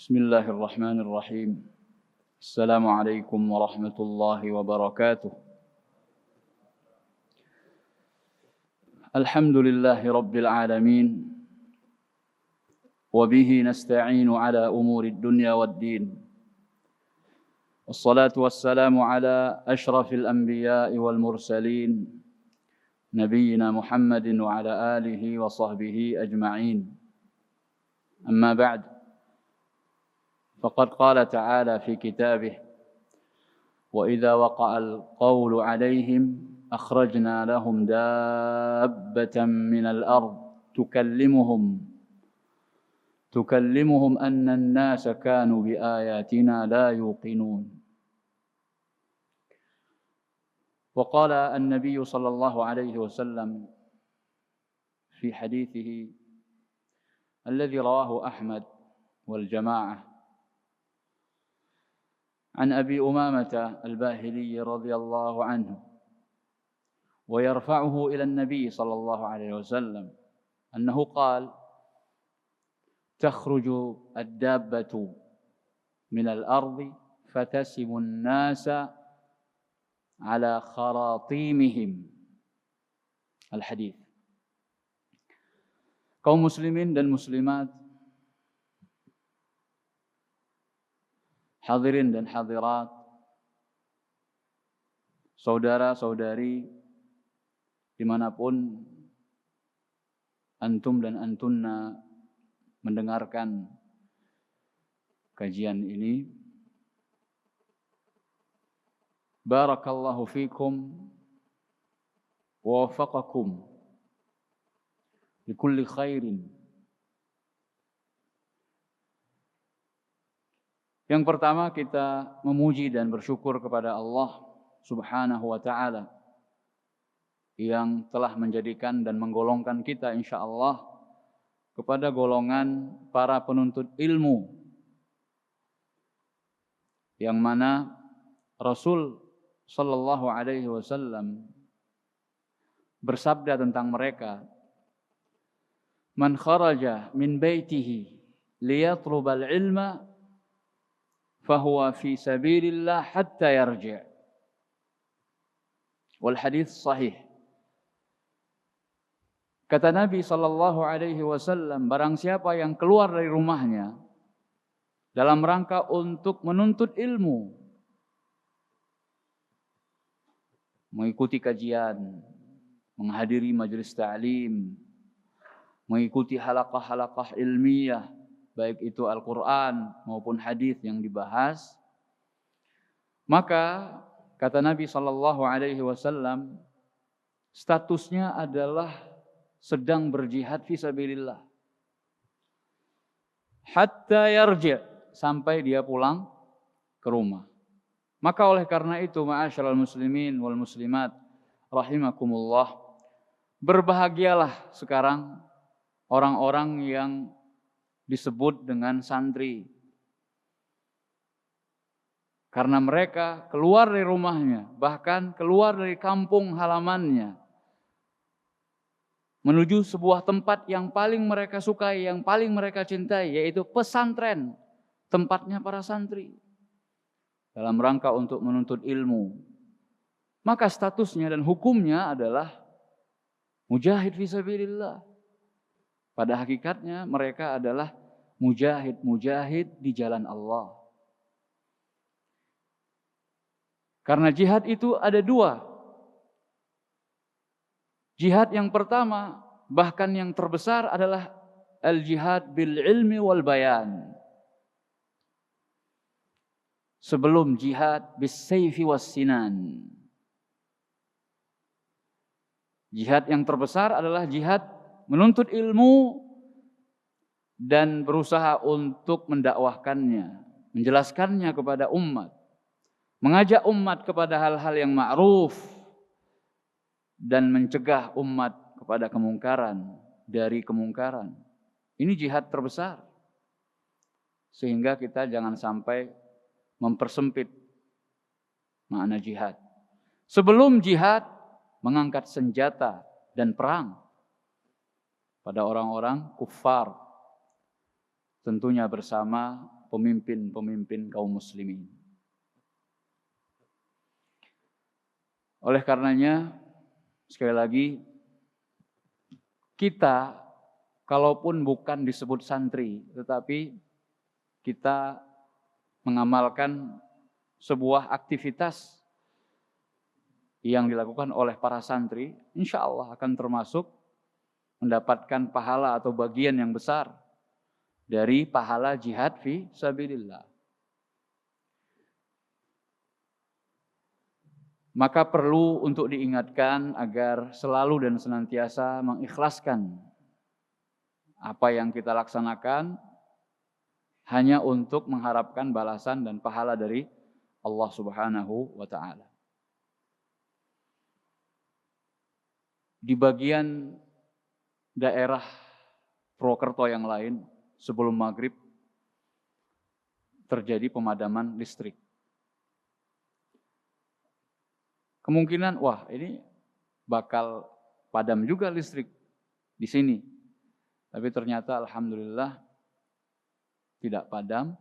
بسم الله الرحمن الرحيم. السلام عليكم ورحمة الله وبركاته. الحمد لله رب العالمين، وبه نستعين على أمور الدنيا والدين، والصلاة والسلام على أشرف الأنبياء والمرسلين نبينا محمد وعلى آله وصحبه أجمعين. أما بعد، فقد قال تعالى في كتابه: وإذا وقع القول عليهم أخرجنا لهم دابة من الأرض تكلمهم أن الناس كانوا بآياتنا لا يوقنون. وقال النبي صلى الله عليه وسلم في حديثه الذي رواه أحمد والجماعة عن أبي أمامة الباهلي رضي الله عنه، ويرفعه إلى النبي صلى الله عليه وسلم أنه قال: تخرج الدابة من الأرض فتسم الناس على خراطيمهم. Al-Hadits. Kaum muslimin dan muslimat, hadirin dan hadirat, saudara-saudari dimanapun antum dan antunna mendengarkan kajian ini, barakallahu fikum wa wafaqakum likulli khairin. Yang pertama, kita memuji dan bersyukur kepada Allah Subhanahu wa ta'ala yang telah menjadikan dan menggolongkan kita insyaallah kepada golongan para penuntut ilmu, yang mana Rasul sallallahu alaihi wasallam bersabda tentang mereka: man kharaja min baitihi liyatlubal ilma fahuwa fi sabilillah hatta yarji'. Wal hadits sahih. Kata Nabi sallallahu alaihi wasallam, barang siapa yang keluar dari rumahnya dalam rangka untuk menuntut ilmu, mengikuti kajian, menghadiri majelis ta'lim, mengikuti halaqah-halaqah ilmiah, baik itu Al-Quran maupun hadis yang dibahas, maka kata Nabi sallallahu alaihi wasallam, statusnya adalah sedang berjihad fi sabilillah hatta yarji', sampai dia pulang ke rumah. Maka oleh karena itu, ma'asyiral muslimin wal muslimat rahimakumullah, berbahagialah sekarang orang-orang yang disebut dengan santri, karena mereka keluar dari rumahnya, bahkan keluar dari kampung halamannya, menuju sebuah tempat yang paling mereka sukai, yang paling mereka cintai, yaitu pesantren, tempatnya para santri, dalam rangka untuk menuntut ilmu. Maka statusnya dan hukumnya adalah mujahid fisabilillah. Pada hakikatnya mereka adalah mujahid di jalan Allah. Karena jihad itu ada dua. Jihad yang pertama, bahkan yang terbesar, adalah al-jihad bil ilmi wal bayan. Sebelum jihad bis sayfi was sinan. Jihad yang terbesar adalah jihad menuntut ilmu dan berusaha untuk mendakwahkannya, menjelaskannya kepada umat, mengajak umat kepada hal-hal yang ma'ruf dan mencegah umat kepada kemungkaran, dari kemungkaran. Ini jihad terbesar. Sehingga kita jangan sampai mempersempit makna jihad. Sebelum jihad, mengangkat senjata dan perang pada orang-orang kufar, tentunya bersama pemimpin-pemimpin kaum muslimin. Oleh karenanya, sekali lagi, kita kalaupun bukan disebut santri, tetapi kita mengamalkan sebuah aktivitas yang dilakukan oleh para santri, insya Allah akan termasuk mendapatkan pahala atau bagian yang besar dari pahala jihad fi sabilillah. Maka perlu untuk diingatkan agar selalu dan senantiasa mengikhlaskan apa yang kita laksanakan hanya untuk mengharapkan balasan dan pahala dari Allah Subhanahu wa ta'ala. Di bagian daerah Purwokerto yang lain, sebelum maghrib terjadi pemadaman listrik. Kemungkinan, wah ini bakal padam juga listrik di sini. Tapi ternyata alhamdulillah tidak padam.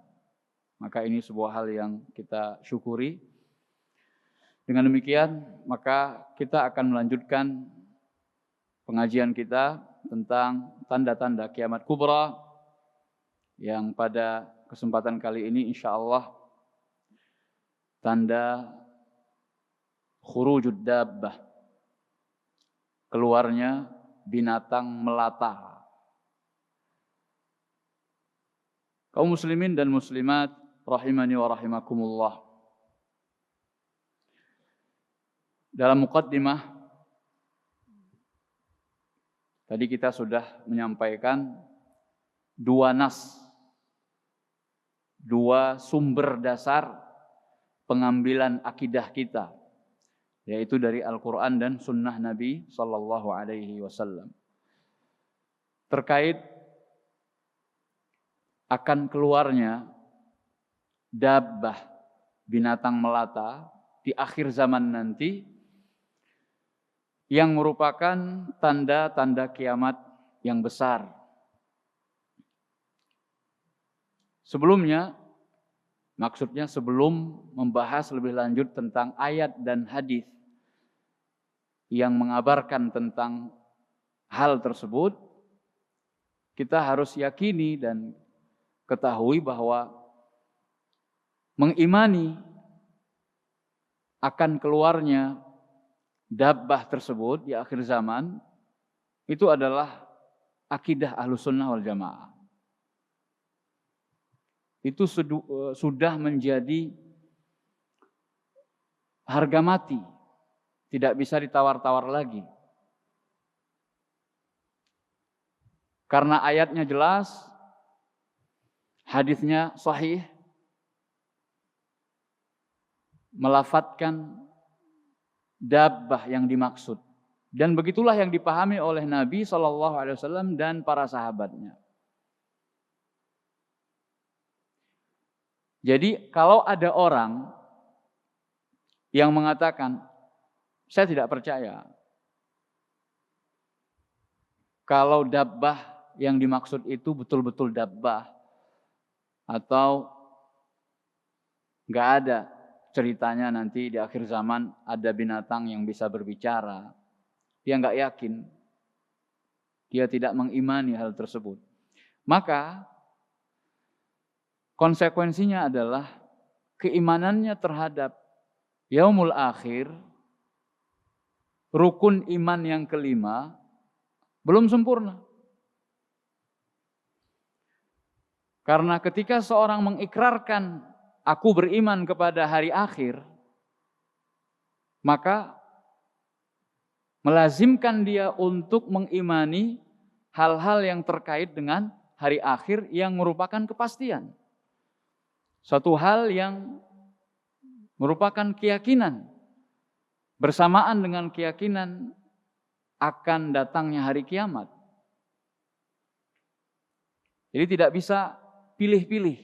Maka ini sebuah hal yang kita syukuri. Dengan demikian, maka kita akan melanjutkan pengajian kita tentang tanda-tanda kiamat kubra yang pada kesempatan kali ini insya Allah tanda khurujud dabbah, keluarnya binatang melata. Kaum muslimin dan muslimat rahimani wa rahimakumullah. Dalam muqaddimah tadi kita sudah menyampaikan dua nas, dua sumber dasar pengambilan akidah kita, yaitu dari Al-Quran dan Sunnah Nabi Sallallahu Alaihi Wasallam terkait akan keluarnya dabbah, binatang melata di akhir zaman nanti, yang merupakan tanda-tanda kiamat yang besar. Sebelumnya, maksudnya sebelum membahas lebih lanjut tentang ayat dan hadis yang mengabarkan tentang hal tersebut, kita harus yakini dan ketahui bahwa mengimani akan keluarnya dabbah tersebut di akhir zaman itu adalah akidah Ahlussunnah wal Jamaah. Itu sudah menjadi harga mati, tidak bisa ditawar-tawar lagi. Karena ayatnya jelas, hadisnya sahih, melafatkan dabbah yang dimaksud. Dan begitulah yang dipahami oleh Nabi SAW dan para sahabatnya. Jadi kalau ada orang yang mengatakan, saya tidak percaya kalau dabbah yang dimaksud itu betul-betul dabbah, atau nggak ada ceritanya nanti di akhir zaman ada binatang yang bisa berbicara, dia nggak yakin, dia tidak mengimani hal tersebut, maka konsekuensinya adalah keimanannya terhadap yaumul akhir, rukun iman yang kelima, belum sempurna. Karena ketika seorang mengikrarkan aku beriman kepada hari akhir, maka melazimkan dia untuk mengimani hal-hal yang terkait dengan hari akhir yang merupakan kepastian. Suatu hal yang merupakan keyakinan bersamaan dengan keyakinan akan datangnya hari kiamat. Jadi tidak bisa pilih-pilih.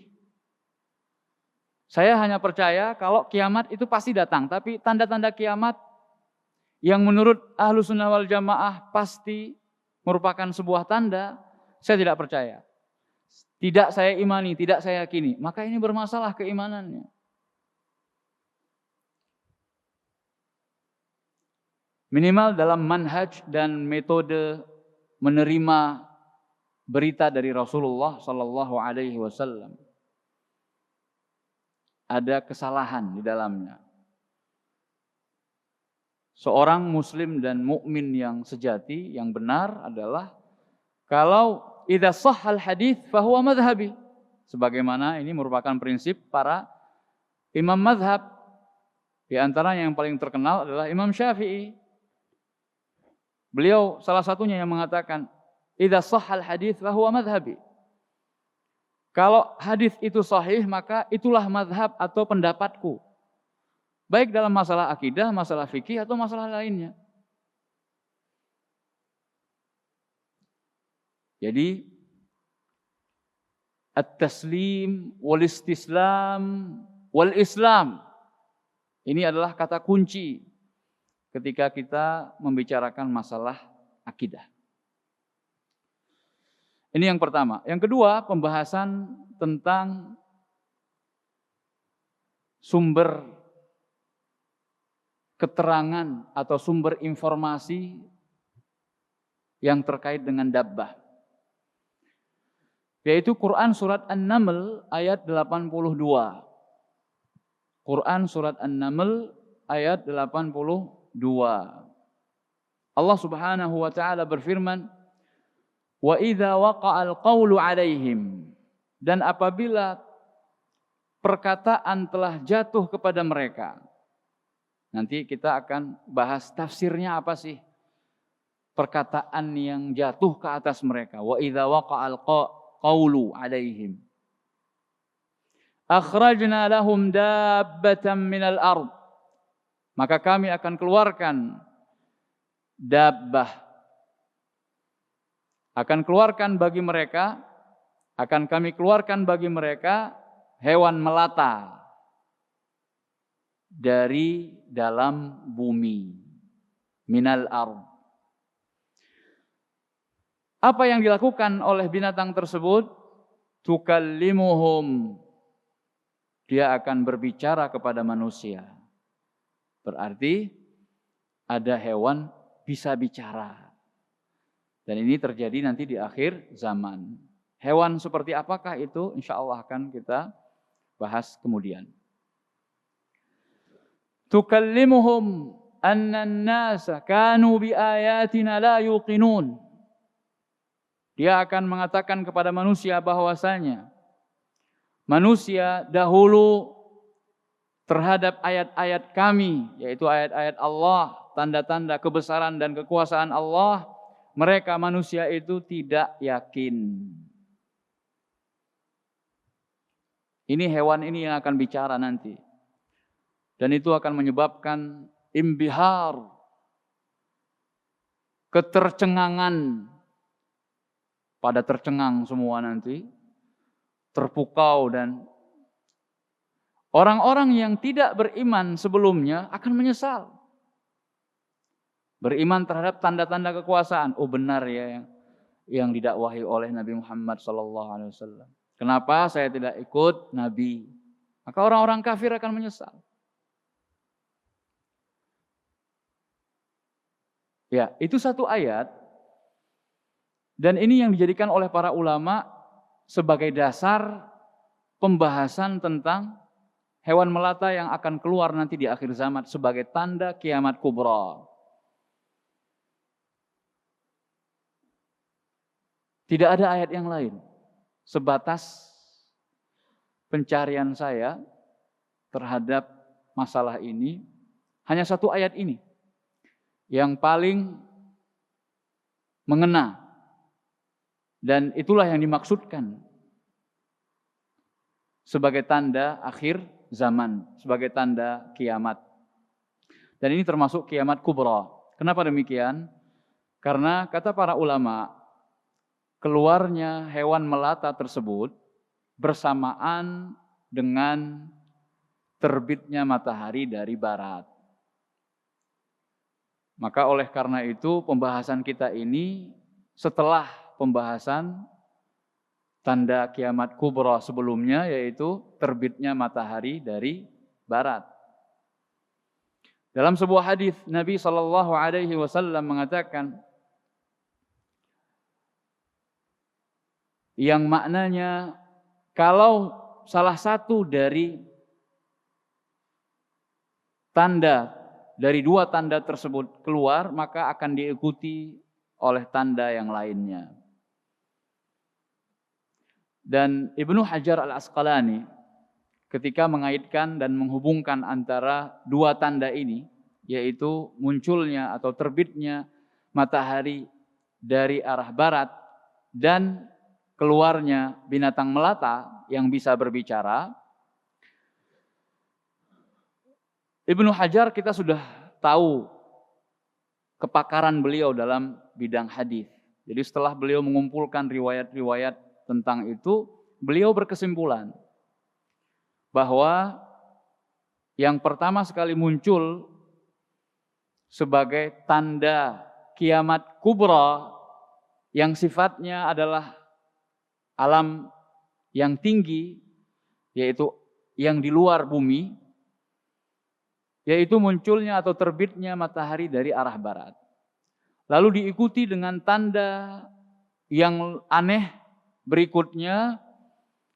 Saya hanya percaya kalau kiamat itu pasti datang, tapi tanda-tanda kiamat yang menurut Ahlussunnah wal Jamaah pasti merupakan sebuah tanda, saya tidak percaya. tidak saya imani, tidak saya yakini, maka ini bermasalah keimanannya. Minimal dalam manhaj dan metode menerima berita dari Rasulullah Sallallahu Alaihi Wasallam ada kesalahan di dalamnya. Seorang muslim dan mukmin yang sejati, yang benar adalah kalau idza shahhal hadits fahuwa madhhabi. Sebagaimana ini merupakan prinsip para imam madhab. Di antaranya yang paling terkenal adalah Imam Syafi'i. Beliau salah satunya yang mengatakan, idza shahhal hadits fahuwa madhhabi. Kalau hadis itu sahih, maka itulah madhab atau pendapatku. Baik dalam masalah akidah, masalah fikih, atau masalah lainnya. Jadi, at-taslim, wal-istislam, wal-islam. Ini adalah kata kunci ketika kita membicarakan masalah akidah. Ini yang pertama. Yang kedua, pembahasan tentang sumber keterangan atau sumber informasi yang terkait dengan dabbah. Yaitu Quran surat An-Naml ayat 82. Quran surat An-Naml ayat 82. Allah Subhanahu wa taala berfirman, wa idza waqa'al qawlu 'alaihim, dan apabila perkataan telah jatuh kepada mereka. Nanti kita akan bahas tafsirnya apa sih perkataan yang jatuh ke atas mereka. Wa idza waqa'al qawlu 'alaihim akhrajna lahum dabbatan minal ard, maka kami akan keluarkan dabbah, akan kami keluarkan bagi mereka hewan melata dari dalam bumi, minal ard. Apa yang dilakukan oleh binatang tersebut? Tukallimuhum, dia akan berbicara kepada manusia. Berarti ada hewan bisa bicara. Dan ini terjadi nanti di akhir zaman. Hewan seperti apakah itu? Insya Allah akan kita bahas kemudian. Tukallimuhum anna an-nasa kanu bi ayatina la yuqinun. Dia akan mengatakan kepada manusia bahwasanya manusia dahulu terhadap ayat-ayat kami, yaitu ayat-ayat Allah, tanda-tanda kebesaran dan kekuasaan Allah, mereka manusia itu tidak yakin. Ini hewan ini yang akan bicara nanti. Dan itu akan menyebabkan imbihar, ketercengangan, pada tercengang semua nanti, terpukau, dan orang-orang yang tidak beriman sebelumnya akan menyesal. Beriman terhadap tanda-tanda kekuasaan. Oh benar ya yang didakwahi oleh Nabi Muhammad SAW. Kenapa saya tidak ikut Nabi? Maka orang-orang kafir akan menyesal. Ya, itu satu ayat. Dan ini yang dijadikan oleh para ulama sebagai dasar pembahasan tentang hewan melata yang akan keluar nanti di akhir zaman sebagai tanda kiamat kubra. Tidak ada ayat yang lain. Sebatas pencarian saya terhadap masalah ini, hanya satu ayat ini yang paling mengena. Dan itulah yang dimaksudkan sebagai tanda akhir zaman, sebagai tanda kiamat. Dan ini termasuk kiamat kubra. Kenapa demikian? Karena kata para ulama, keluarnya hewan melata tersebut bersamaan dengan terbitnya matahari dari barat. Maka oleh karena itu pembahasan kita ini setelah pembahasan tanda kiamat kubra sebelumnya, yaitu terbitnya matahari dari barat. Dalam sebuah hadis Nabi SAW mengatakan yang maknanya kalau salah satu dari tanda dari dua tanda tersebut keluar, maka akan diikuti oleh tanda yang lainnya. Dan Ibnu Hajar Al-Asqalani ketika mengaitkan dan menghubungkan antara dua tanda ini, yaitu munculnya atau terbitnya matahari dari arah barat dan keluarnya binatang melata yang bisa berbicara, Ibnu Hajar kita sudah tahu kepakaran beliau dalam bidang hadis. Jadi setelah beliau mengumpulkan riwayat-riwayat tentang itu, beliau berkesimpulan bahwa yang pertama sekali muncul sebagai tanda kiamat kubra yang sifatnya adalah alam yang tinggi, yaitu yang di luar bumi, yaitu munculnya atau terbitnya matahari dari arah barat. Lalu diikuti dengan tanda yang aneh berikutnya,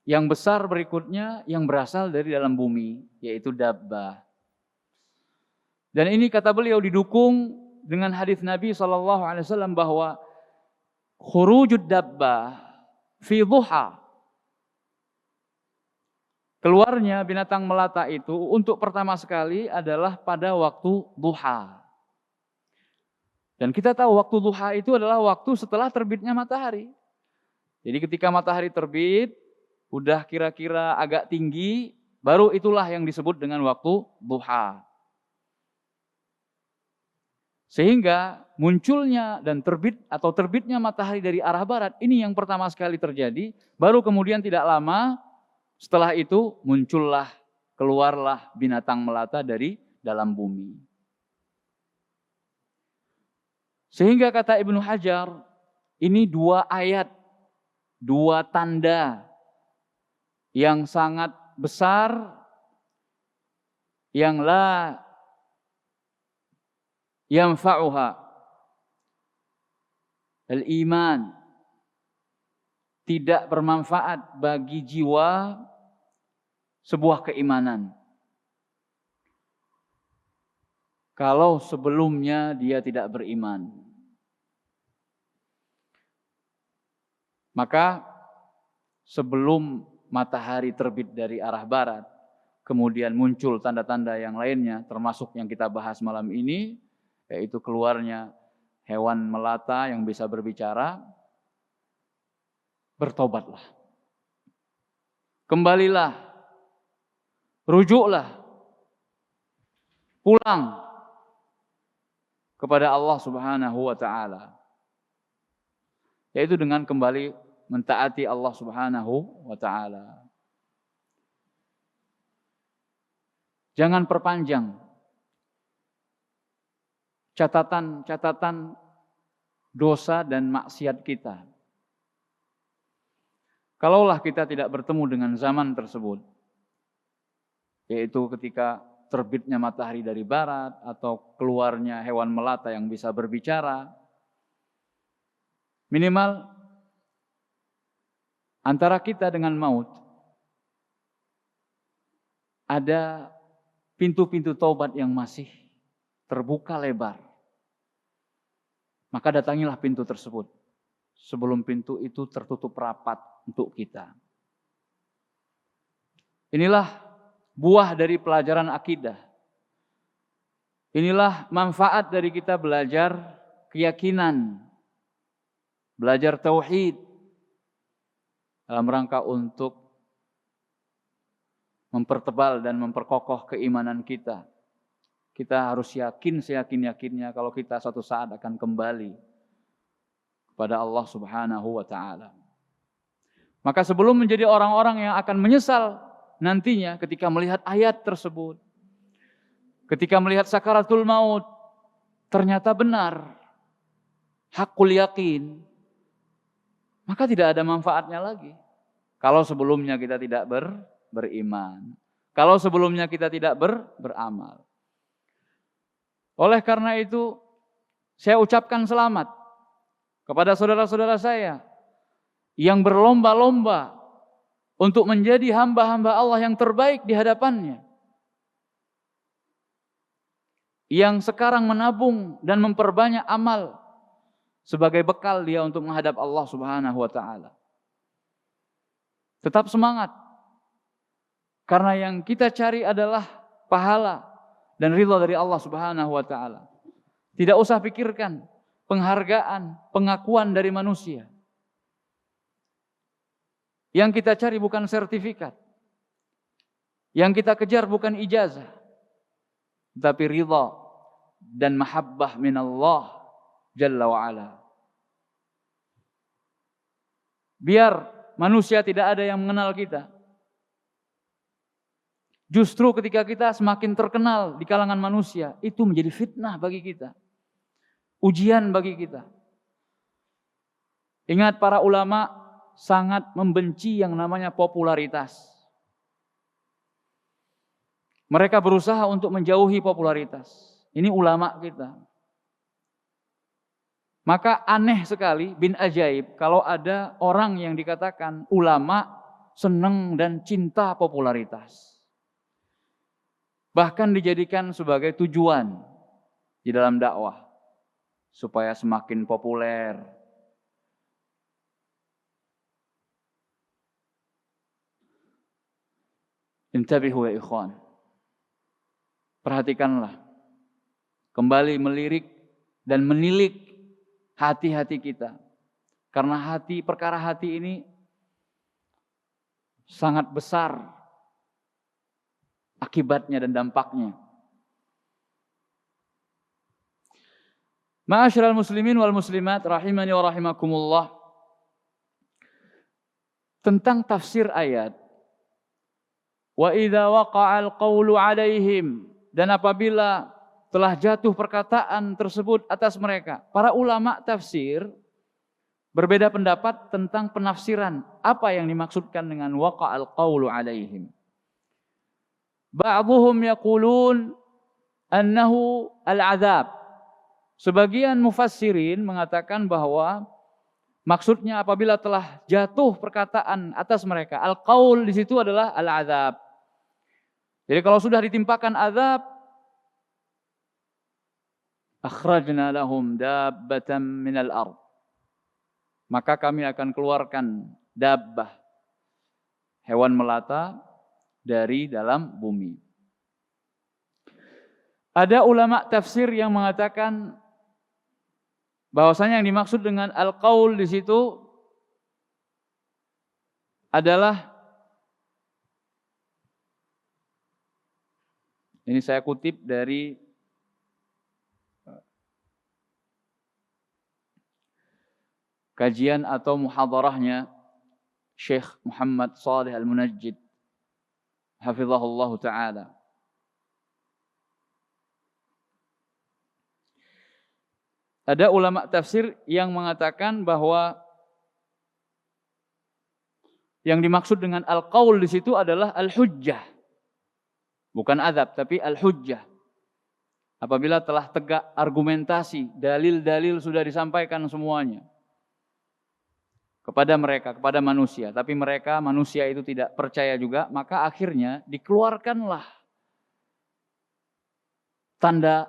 yang besar berikutnya, yang berasal dari dalam bumi, yaitu dabbah. Dan ini kata beliau didukung dengan hadis Nabi SAW bahwa khurujud dabbah fi duha, keluarnya binatang melata itu untuk pertama sekali adalah pada waktu duha. Dan kita tahu waktu duha itu adalah waktu setelah terbitnya matahari. Jadi ketika matahari terbit, udah kira-kira agak tinggi, baru itulah yang disebut dengan waktu duha. Sehingga munculnya dan terbitnya matahari dari arah barat, ini yang pertama sekali terjadi, baru kemudian tidak lama setelah itu keluarlah binatang melata dari dalam bumi. Sehingga kata Ibnu Hajar, ini dua ayat, dua tanda yang sangat besar, yang la yanfa'uha al-iman, tidak bermanfaat bagi jiwa sebuah keimanan kalau sebelumnya dia tidak beriman. Maka sebelum matahari terbit dari arah barat, kemudian muncul tanda-tanda yang lainnya, termasuk yang kita bahas malam ini, yaitu keluarnya hewan melata yang bisa berbicara, bertobatlah. Kembalilah, rujuklah, pulang kepada Allah Subhanahu wa ta'ala. Yaitu dengan kembali mentaati Allah Subhanahu wa ta'ala. Jangan perpanjang catatan dosa dan maksiat kita. Kalaulah kita tidak bertemu dengan zaman tersebut, yaitu ketika terbitnya matahari dari barat atau keluarnya hewan melata yang bisa berbicara, minimal antara kita dengan maut ada pintu-pintu taubat yang masih terbuka lebar. Maka datangilah pintu tersebut sebelum pintu itu tertutup rapat untuk kita. Inilah buah dari pelajaran akidah. Inilah manfaat dari kita belajar keyakinan, belajar tauhid dalam rangka untuk mempertebal dan memperkokoh keimanan kita. Kita harus yakin seyakin-yakinnya kalau kita suatu saat akan kembali kepada Allah Subhanahu wa ta'ala. Maka sebelum menjadi orang-orang yang akan menyesal nantinya ketika melihat ayat tersebut, ketika melihat sakaratul maut, ternyata benar, hakul yakin, maka tidak ada manfaatnya lagi. Kalau sebelumnya kita tidak beriman. Kalau sebelumnya kita tidak beramal. Oleh karena itu, saya ucapkan selamat kepada saudara-saudara saya yang berlomba-lomba untuk menjadi hamba-hamba Allah yang terbaik di hadapannya. Yang sekarang menabung dan memperbanyak amal sebagai bekal dia untuk menghadap Allah Subhanahu wa taala. Tetap semangat. Karena yang kita cari adalah pahala dan ridha dari Allah Subhanahu wa taala. Tidak usah pikirkan penghargaan, pengakuan dari manusia. Yang kita cari bukan sertifikat. Yang kita kejar bukan ijazah. Tapi ridha dan mahabbah minallah Jalla wa ala. Biar manusia tidak ada yang mengenal kita. Justru ketika kita semakin terkenal di kalangan manusia, itu menjadi fitnah bagi kita. Ujian bagi kita. Ingat, para ulama sangat membenci yang namanya popularitas. Mereka berusaha untuk menjauhi popularitas. Ini ulama kita. Maka aneh sekali, bin ajaib, kalau ada orang yang dikatakan ulama senang dan cinta popularitas. Bahkan dijadikan sebagai tujuan di dalam dakwah. Supaya semakin populer. Intabihu ya ikhwan. Perhatikanlah. Kembali melirik dan menilik hati-hati kita. Karena perkara hati ini sangat besar akibatnya dan dampaknya. Ma'asyiral muslimin wal muslimat rahimani wa rahimakumullah. Tentang tafsir ayat. Wa idza waqa'al qawlu 'alaihim, dan apabila telah jatuh perkataan tersebut atas mereka. Para ulama tafsir berbeda pendapat tentang penafsiran apa yang dimaksudkan dengan waqa'al qawlu 'alaihim. Ba'dhum yaqulun annahu al-'adzab. Sebagian mufassirin mengatakan bahwa maksudnya apabila telah jatuh perkataan atas mereka, al-qaul di situ adalah al-'adzab. Jadi kalau sudah ditimpakan azab, akhrajna lahum dabbatan minal ard. Maka kami akan keluarkan dabbah, hewan melata dari dalam bumi. Ada ulama tafsir yang mengatakan bahwasanya yang dimaksud dengan al-qaul di situ adalah, ini saya kutip dari kajian atau muhadarahnya Syekh Muhammad Shalih Al-Munajjid hafizahullah ta'ala. Ada ulama tafsir yang mengatakan bahwa yang dimaksud dengan al-qaul di situ adalah al-hujjah. Bukan azab, tapi al-hujjah. Apabila telah tegak argumentasi, dalil-dalil sudah disampaikan semuanya kepada mereka, kepada manusia. Tapi mereka, manusia itu tidak percaya juga, maka akhirnya dikeluarkanlah tanda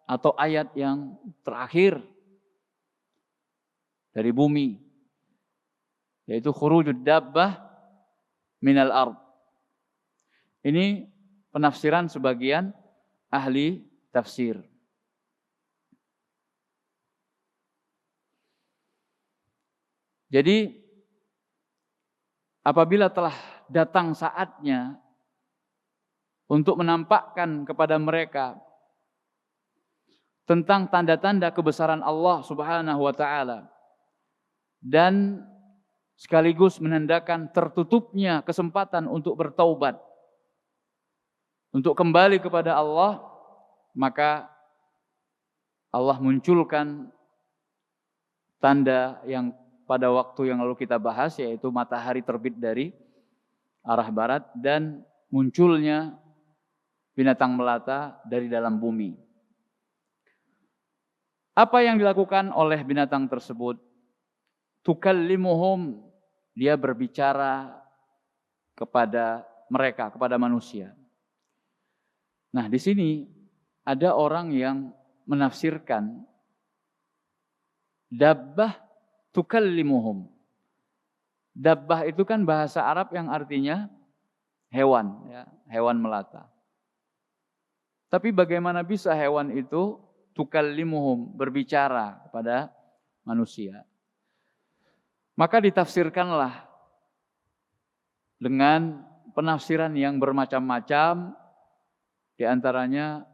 atau ayat yang terakhir dari bumi, yaitu khurujud dabbah minal ard. Ini penafsiran sebagian ahli tafsir. Jadi apabila telah datang saatnya untuk menampakkan kepada mereka tentang tanda-tanda kebesaran Allah Subhanahu wa taala dan sekaligus menandakan tertutupnya kesempatan untuk bertaubat, untuk kembali kepada Allah, maka Allah munculkan tanda yang pada waktu yang lalu kita bahas, yaitu matahari terbit dari arah barat, dan munculnya binatang melata dari dalam bumi. Apa yang dilakukan oleh binatang tersebut? Tukallimuhum, dia berbicara kepada mereka, kepada manusia. Nah, di sini ada orang yang menafsirkan dabbah tukallimuhum. Dabbah itu kan bahasa Arab yang artinya hewan, ya, hewan melata. Tapi bagaimana bisa hewan itu tukallimuhum, berbicara kepada manusia? Maka ditafsirkanlah dengan penafsiran yang bermacam-macam. Di antaranya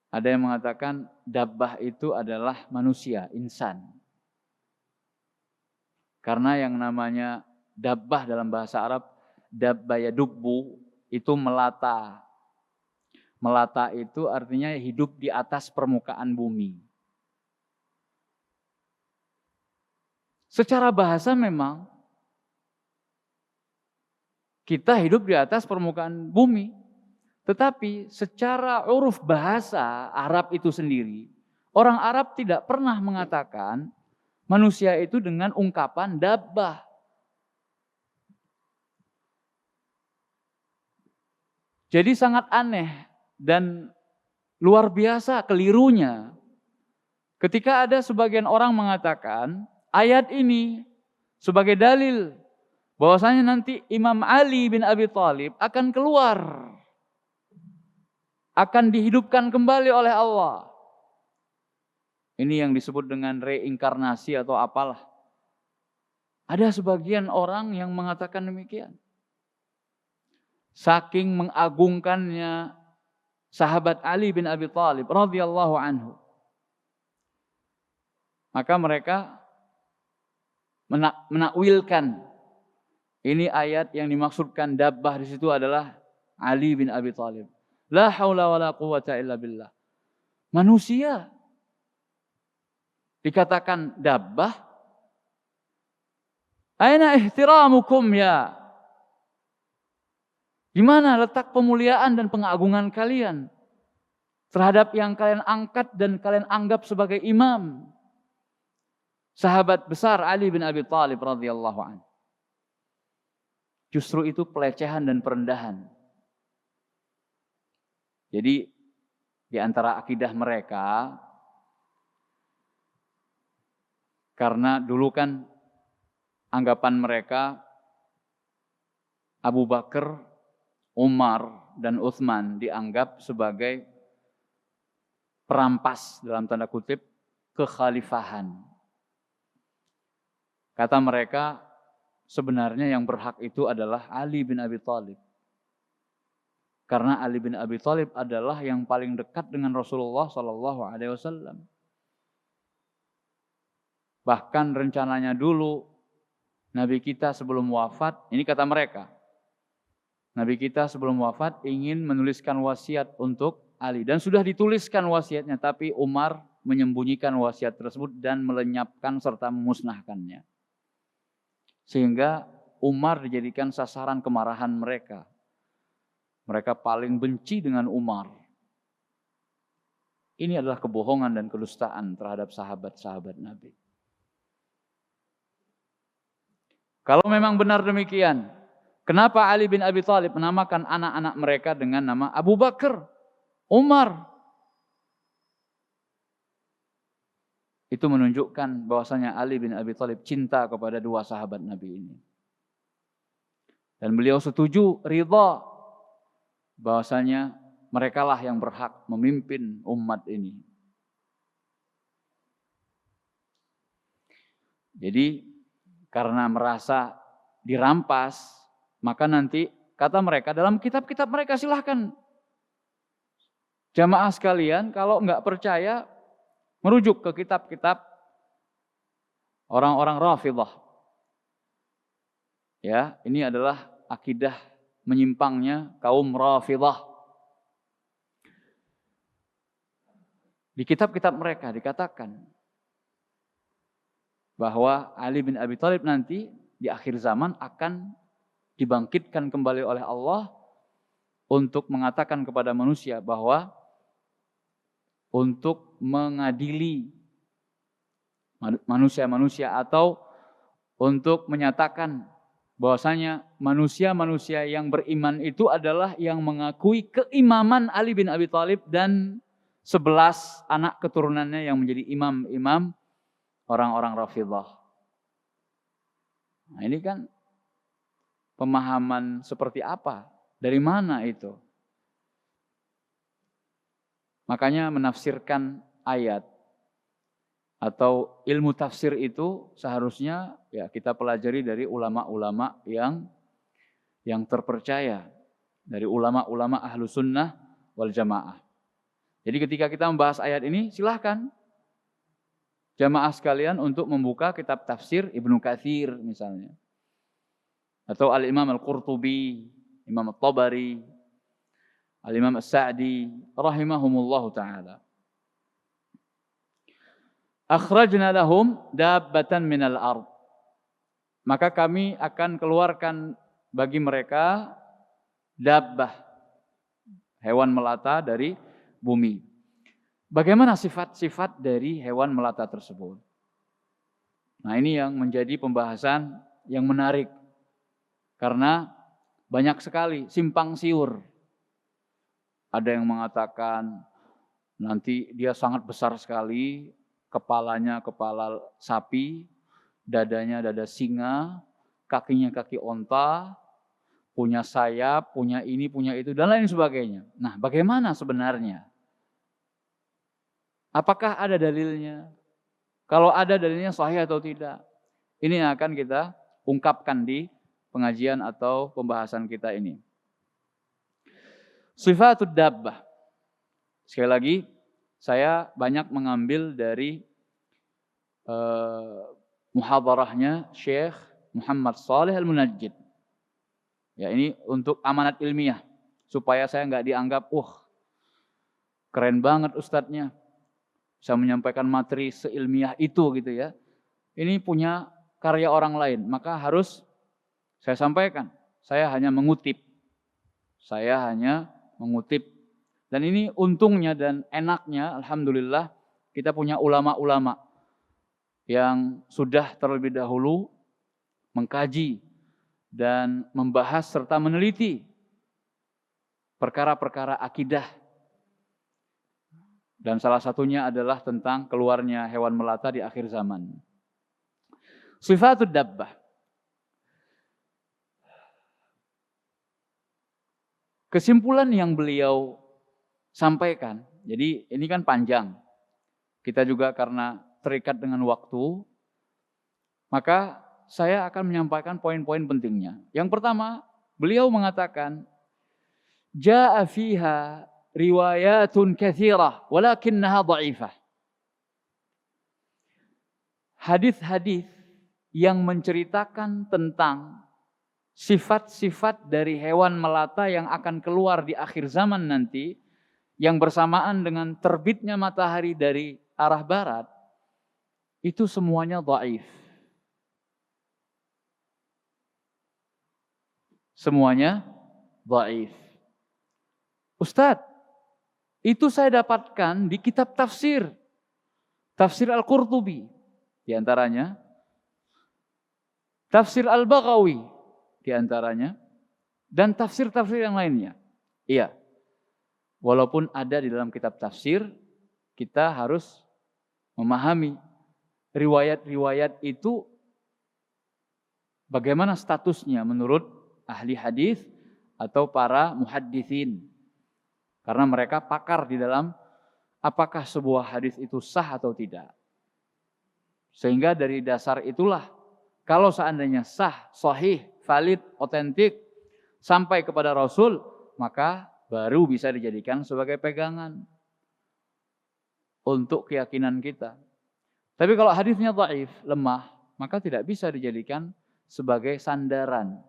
ada yang mengatakan dabbah itu adalah manusia, insan. Karena yang namanya dabbah dalam bahasa Arab, dabba yadubbu, itu melata. Melata itu artinya hidup di atas permukaan bumi. Secara bahasa memang kita hidup di atas permukaan bumi. Tetapi secara uruf bahasa Arab itu sendiri, orang Arab tidak pernah mengatakan manusia itu dengan ungkapan dabbah. Jadi sangat aneh dan luar biasa kelirunya ketika ada sebagian orang mengatakan ayat ini sebagai dalil bahwasanya nanti Imam Ali bin Abi Thalib akan keluar, akan dihidupkan kembali oleh Allah. Ini yang disebut dengan reinkarnasi atau apalah. Ada sebagian orang yang mengatakan demikian. Saking mengagungkannya sahabat Ali bin Abi Thalib radhiyallahu anhu. Maka mereka menakwilkan ini ayat yang dimaksudkan dabbah di situ adalah Ali bin Abi Thalib. La haula wala quwata illa billah. Manusia dikatakan dabbah. Aina ihtiramukum ya? Di mana letak pemuliaan dan pengagungan kalian terhadap yang kalian angkat dan kalian anggap sebagai imam? Sahabat besar Ali bin Abi Thalib radhiyallahu anhu. Justru itu pelecehan dan perendahan. Jadi di antara akidah mereka, karena dulu kan anggapan mereka Abu Bakar, Umar, dan Utsman dianggap sebagai perampas dalam tanda kutip kekhalifahan. Kata mereka sebenarnya yang berhak itu adalah Ali bin Abi Thalib. Karena Ali bin Abi Thalib adalah yang paling dekat dengan Rasulullah SAW. Bahkan rencananya dulu Nabi kita sebelum wafat, ini kata mereka, Nabi kita sebelum wafat ingin menuliskan wasiat untuk Ali. Dan sudah dituliskan wasiatnya, tapi Umar menyembunyikan wasiat tersebut dan melenyapkan serta memusnahkannya. Sehingga Umar dijadikan sasaran kemarahan mereka. Mereka paling benci dengan Umar. Ini adalah kebohongan dan kedustaan terhadap sahabat-sahabat Nabi. Kalau memang benar demikian, kenapa Ali bin Abi Thalib menamakan anak-anak mereka dengan nama Abu Bakar, Umar? Itu menunjukkan bahwasanya Ali bin Abi Thalib cinta kepada dua sahabat Nabi ini. Dan beliau setuju, ridha bahwasanya merekalah yang berhak memimpin umat ini. Jadi karena merasa dirampas, maka nanti kata mereka dalam kitab-kitab mereka, silahkan jamaah sekalian kalau nggak percaya merujuk ke kitab-kitab orang-orang Rafidhah. Ya, ini adalah akidah menyimpangnya kaum Rafidhah. Di kitab-kitab mereka dikatakan bahwa Ali bin Abi Thalib nanti di akhir zaman akan dibangkitkan kembali oleh Allah untuk mengatakan kepada manusia bahwa untuk mengadili manusia-manusia atau untuk menyatakan bahwasanya manusia-manusia yang beriman itu adalah yang mengakui keimaman Ali bin Abi Thalib dan 11 anak keturunannya yang menjadi imam-imam orang-orang Rafidhah. Nah, ini kan pemahaman seperti apa? Dari mana itu? Makanya menafsirkan ayat atau ilmu tafsir itu seharusnya ya kita pelajari dari ulama-ulama yang terpercaya, dari ulama-ulama ahlu sunnah wal jamaah. Jadi ketika kita membahas ayat ini, silahkan jamaah sekalian untuk membuka kitab tafsir Ibnu Katsir misalnya, atau Al-Imam Al-Qurtubi, Imam At-Tabari, Al-Imam As-Sa'di rahimahumullahu ta'ala. Akhrajna lahum dabbatan minal ard. Maka kami akan keluarkan bagi mereka dabbah, hewan melata dari bumi. Bagaimana sifat-sifat dari hewan melata tersebut? Nah, ini yang menjadi pembahasan yang menarik. Karena banyak sekali simpang siur. Ada yang mengatakan nanti dia sangat besar sekali, kepalanya kepala sapi, dadanya dada singa, kakinya kaki onta, punya sayap, punya ini, punya itu, dan lain sebagainya. Nah, bagaimana sebenarnya? Apakah ada dalilnya? Kalau ada dalilnya sahih atau tidak? Ini yang akan kita ungkapkan di pengajian atau pembahasan kita ini. Sifatud dabbah. Sekali lagi, saya banyak mengambil dari muhadarahnya Syekh Muhammad Shalih Al-Munajjid. Ya, ini untuk amanat ilmiah supaya saya nggak dianggap, keren banget ustadznya, bisa menyampaikan materi seilmiah itu gitu ya. Ini punya karya orang lain, maka harus saya sampaikan. Saya hanya mengutip. Dan ini untungnya dan enaknya, alhamdulillah, kita punya ulama-ulama yang sudah terlebih dahulu mengkaji dan membahas serta meneliti perkara-perkara akidah. Dan salah satunya adalah tentang keluarnya hewan melata di akhir zaman. Sifatud dabbah. Kesimpulan yang beliau sampaikan, jadi ini kan panjang. Kita juga karena terikat dengan waktu, maka saya akan menyampaikan poin-poin pentingnya. Yang pertama, beliau mengatakan, Ja'a fiha riwayatun katsirah, walakinnaha dha'ifah. Hadis-hadis yang menceritakan tentang sifat-sifat dari hewan melata yang akan keluar di akhir zaman nanti, yang bersamaan dengan terbitnya matahari dari arah barat, itu semuanya dhaif. Semuanya dhaif. Ustadz, itu saya dapatkan di kitab tafsir. Tafsir Al-Qurtubi. Di antaranya. Tafsir Al-Baghawi. Di antaranya. Dan tafsir-tafsir yang lainnya. Iya. Walaupun ada di dalam kitab tafsir, kita harus memahami riwayat-riwayat itu bagaimana statusnya menurut ahli hadis atau para muhadditsin. Karena mereka pakar di dalam apakah sebuah hadis itu sah atau tidak. Sehingga dari dasar itulah, kalau seandainya sah, sahih, valid, otentik, sampai kepada Rasul, maka baru bisa dijadikan sebagai pegangan untuk keyakinan kita. Tapi kalau hadisnya dhaif, lemah, maka tidak bisa dijadikan sebagai sandaran.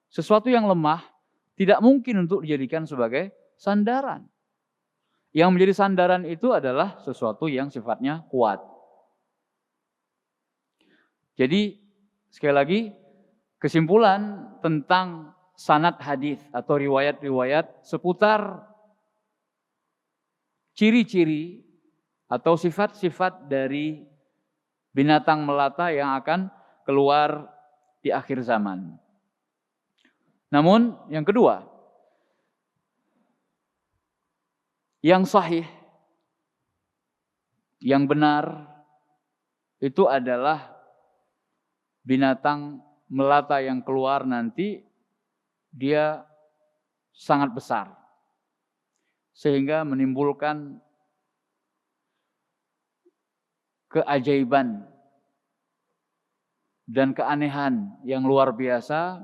Sesuatu yang lemah tidak mungkin untuk dijadikan sebagai sandaran. Yang menjadi sandaran itu adalah sesuatu yang sifatnya kuat. Jadi sekali lagi, kesimpulan tentang sanad hadis atau riwayat-riwayat seputar ciri-ciri atau sifat-sifat dari binatang melata yang akan keluar di akhir zaman. Namun yang kedua, yang sahih, yang benar itu adalah binatang melata yang keluar nanti dia sangat besar sehingga menimbulkan keajaiban dan keanehan yang luar biasa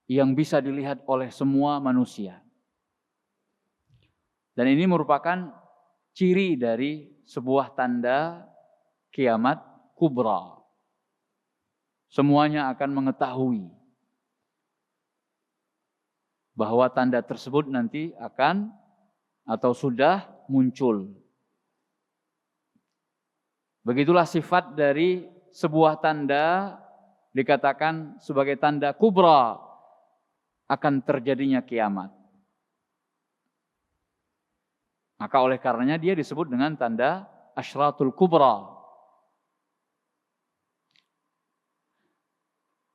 yang bisa dilihat oleh semua manusia. Dan ini merupakan ciri dari sebuah tanda kiamat kubra. Semuanya akan mengetahui bahwa tanda tersebut nanti akan atau sudah muncul. Begitulah sifat dari sebuah tanda dikatakan sebagai tanda kubra akan terjadinya kiamat. Maka oleh karenanya dia disebut dengan tanda asyratul kubra.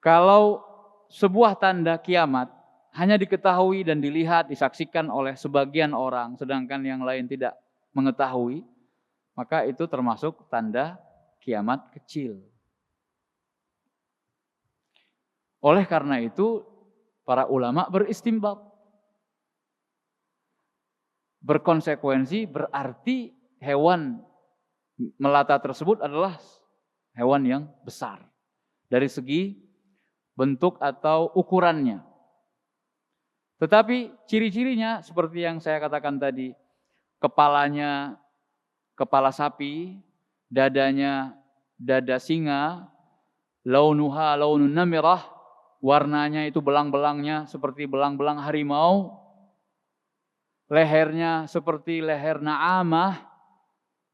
Kalau sebuah tanda kiamat hanya diketahui dan dilihat, disaksikan oleh sebagian orang, sedangkan yang lain tidak mengetahui, maka itu termasuk tanda kiamat kecil. Oleh karena itu, para ulama beristinbat. Berkonsekuensi berarti hewan melata tersebut adalah hewan yang besar dari segi bentuk atau ukurannya. Tetapi ciri-cirinya seperti yang saya katakan tadi, kepalanya kepala sapi, dadanya dada singa, launuha launun namirah, warnanya itu belang-belangnya seperti belang-belang harimau, lehernya seperti leher na'amah.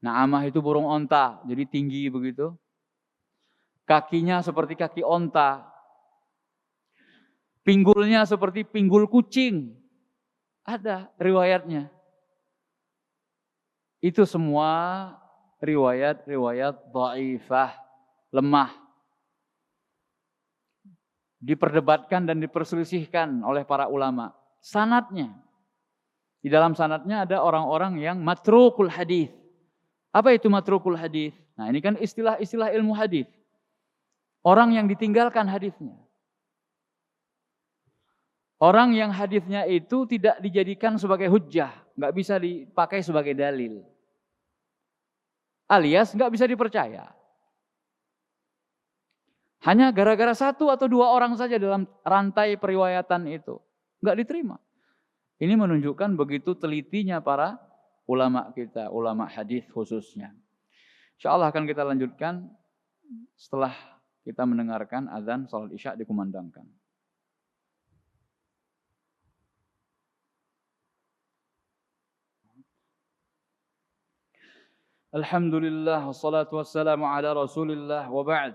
Na'amah itu burung onta, jadi tinggi begitu. Kakinya seperti kaki onta. Pinggulnya seperti pinggul kucing. Ada riwayatnya. Itu semua riwayat-riwayat dhaifah, lemah. Diperdebatkan dan diperselisihkan oleh para ulama. Sanadnya. Di dalam sanadnya ada orang-orang yang matrukul hadis. Apa itu matrukul hadis? Nah, ini kan istilah-istilah ilmu hadis. Orang yang ditinggalkan hadisnya. Orang yang hadisnya itu tidak dijadikan sebagai hujjah, nggak bisa dipakai sebagai dalil. Alias nggak bisa dipercaya. Hanya gara-gara satu atau dua orang saja dalam rantai periwayatan itu. Nggak diterima. Ini menunjukkan begitu telitinya para ulama kita, ulama hadis khususnya. InsyaAllah akan kita lanjutkan setelah kita mendengarkan azan salat isya dikumandangkan. Alhamdulillah wassalatu wassalamu ala Rasulillah wa ba'd.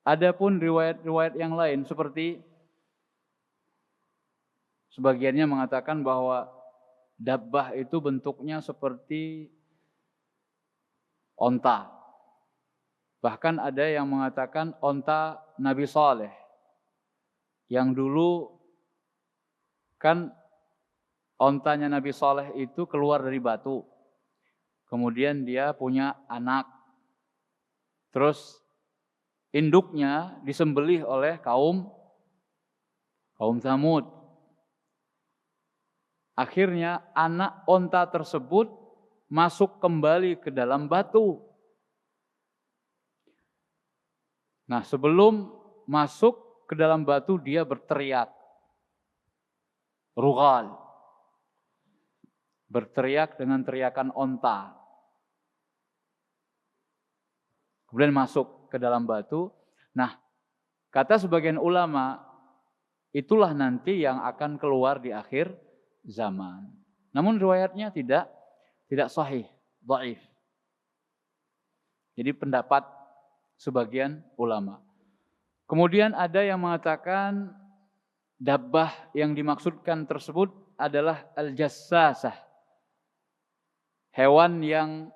Adapun riwayat-riwayat yang lain seperti sebagiannya mengatakan bahwa dabbah itu bentuknya seperti onta. Bahkan ada yang mengatakan onta Nabi Saleh. Yang dulu kan ontanya Nabi Saleh itu keluar dari batu. Kemudian dia punya anak. Terus induknya disembelih oleh kaum Tsamud. Akhirnya anak onta tersebut masuk kembali ke dalam batu. Nah, sebelum masuk ke dalam batu dia berteriak. Rughal. Berteriak dengan teriakan onta. Kemudian masuk ke dalam batu. Nah, kata sebagian ulama, itulah nanti yang akan keluar di akhir zaman. Namun riwayatnya tidak sahih, dhaif. Jadi pendapat sebagian ulama. Kemudian ada yang mengatakan dabbah yang dimaksudkan tersebut adalah al-jassasah. Hewan yang